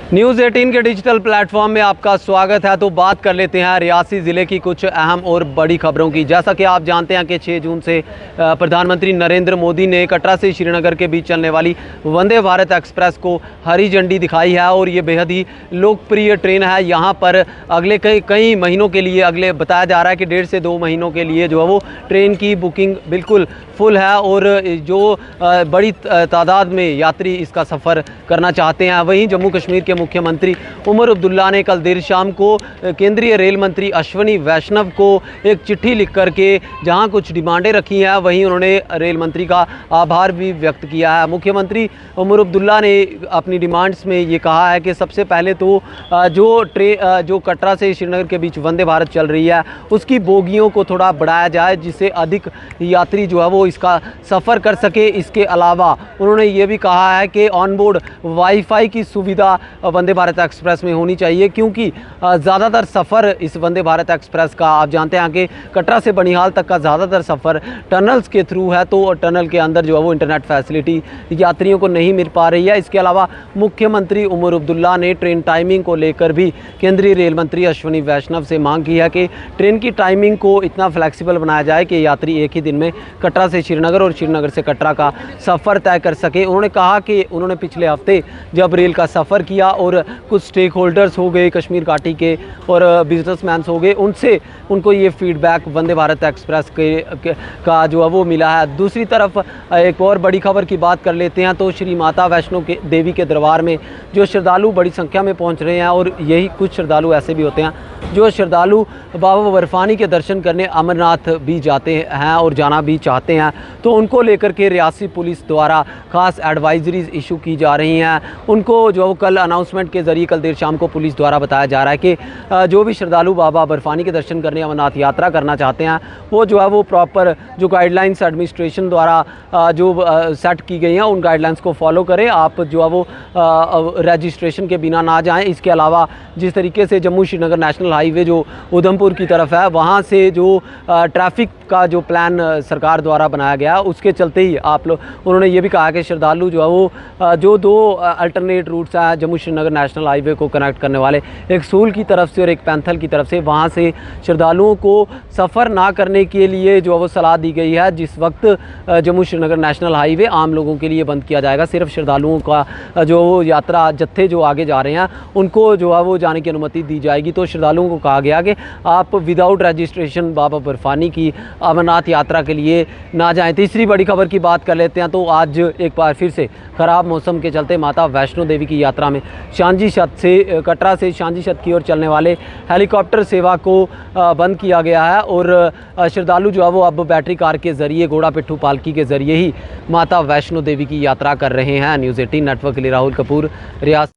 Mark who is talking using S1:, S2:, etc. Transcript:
S1: News 18 के digital platform में आपका स्वागत है। तो बात कर लेते हैं रियासी ज़िले की कुछ अहम और बड़ी खबरों की। जैसा कि आप जानते हैं कि 6 जून से प्रधानमंत्री नरेंद्र मोदी ने कटरा से श्रीनगर के बीच चलने वाली वंदे भारत एक्सप्रेस को हरी झंडी दिखाई है और ये बेहद ही लोकप्रिय ट्रेन है। यहाँ पर अगले कई महीनों के लिए, अगले बताया जा रहा है कि 1.5 से 2 महीनों के लिए जो है वो ट्रेन की बुकिंग बिल्कुल फुल है और जो बड़ी तादाद में यात्री इसका सफ़र करना चाहते हैं। वहीं जम्मू कश्मीर के मुख्यमंत्री उमर अब्दुल्ला ने कल देर शाम को केंद्रीय रेल मंत्री अश्विनी वैष्णव को एक चिट्ठी लिख करके जहां कुछ डिमांडें रखी हैं, वहीं उन्होंने रेल मंत्री का आभार भी व्यक्त किया है। मुख्यमंत्री उमर अब्दुल्ला ने अपनी डिमांड्स में ये कहा है कि सबसे पहले तो जो कटरा से श्रीनगर के बीच वंदे भारत चल रही है उसकी बोगियों को थोड़ा बढ़ाया जाए, जिससे अधिक यात्री जो है वो इसका सफ़र कर सके। इसके अलावा उन्होंने ये भी कहा है कि ऑनबोर्ड वाईफाई की सुविधा वंदे भारत एक्सप्रेस में होनी चाहिए, क्योंकि ज़्यादातर सफ़र इस वंदे भारत एक्सप्रेस का आप जानते हैं कि कटरा से बनिहाल तक का ज़्यादातर सफ़र टनल्स के थ्रू है, तो टनल के अंदर जो है वो इंटरनेट फैसिलिटी यात्रियों को नहीं मिल पा रही है। इसके अलावा मुख्यमंत्री उमर अब्दुल्ला ने ट्रेन टाइमिंग को लेकर भी केंद्रीय रेल मंत्री अश्विनी वैष्णव से मांग की है कि ट्रेन की टाइमिंग को इतना फ्लैक्सीबल बनाया जाए कि यात्री एक ही दिन में कटरा से श्रीनगर और श्रीनगर से कटरा का सफ़र तय कर सके। उन्होंने कहा कि उन्होंने पिछले हफ्ते जब रेल का सफ़र किया और कुछ स्टेक होल्डर्स हो गए कश्मीर घाटी के और बिजनेसमैन्स हो गए, उनसे उनको ये फीडबैक वंदे भारत एक्सप्रेस का जो है वो मिला है। दूसरी तरफ एक और बड़ी खबर की बात कर लेते हैं तो श्री माता वैष्णो देवी के दरबार में जो श्रद्धालु बड़ी संख्या में पहुंच रहे हैं, और यही कुछ श्रद्धालु ऐसे भी होते हैं जो श्रद्धालु बाबा बर्फानी के दर्शन करने अमरनाथ भी जाते हैं और जाना भी चाहते हैं, तो उनको लेकर के रियासी पुलिस द्वारा खास एडवाइजरीज इशू की जा रही हैं। उनको जो कल अनाउंसमेंट के ज़रिए कल देर शाम को पुलिस द्वारा बताया जा रहा है कि जो भी श्रद्धालु बाबा बर्फानी के दर्शन करने अमरनाथ यात्रा करना चाहते हैं वो जो है वो प्रॉपर जो गाइडलाइंस एडमिनिस्ट्रेशन द्वारा जो सेट की गई हैं उन गाइडलाइंस को फॉलो करें। आप जो है वो रजिस्ट्रेशन के बिना ना जाएं। इसके अलावा जिस तरीके से जम्मू श्रीनगर नेशनल हाईवे जो उधमपुर की तरफ है, वहाँ से जो ट्रैफिक का जो प्लान सरकार द्वारा बनाया गया उसके चलते ही आप लोग, उन्होंने ये भी कहा कि श्रद्धालु जो है वो जो 2 अल्टरनेट रूट्स हैं जम्मू श्रीनगर नेशनल हाईवे को कनेक्ट करने वाले, एक सूल की तरफ से और एक पैंथल की तरफ से, वहाँ से श्रद्धालुओं को सफ़र ना करने के लिए जो है वो सलाह दी गई है। जिस वक्त जम्मू श्रीनगर नेशनल हाईवे आम लोगों के लिए बंद किया जाएगा, सिर्फ श्रद्धालुओं का जो यात्रा जत्थे जो आगे जा रहे हैं उनको जो है वो जाने की अनुमति दी जाएगी। तो श्रद्धालुओं को कहा गया कि आप विदाउट रजिस्ट्रेशन बाबा बर्फानी की अमरनाथ यात्रा के लिए ना जाएं। तीसरी बड़ी खबर की बात कर लेते हैं तो आज एक बार फिर से ख़राब मौसम के चलते माता वैष्णो देवी की यात्रा में शांजी छत से कटरा से शांजी छत की ओर चलने वाले हेलीकॉप्टर सेवा को बंद किया गया है और श्रद्धालु जो है वो अब बैटरी कार के ज़रिए घोड़ा पिट्ठू पालकी के ज़रिए ही माता वैष्णो देवी की यात्रा कर रहे हैं। न्यूज़ 18 नेटवर्क के लिए राहुल कपूर, रियासी।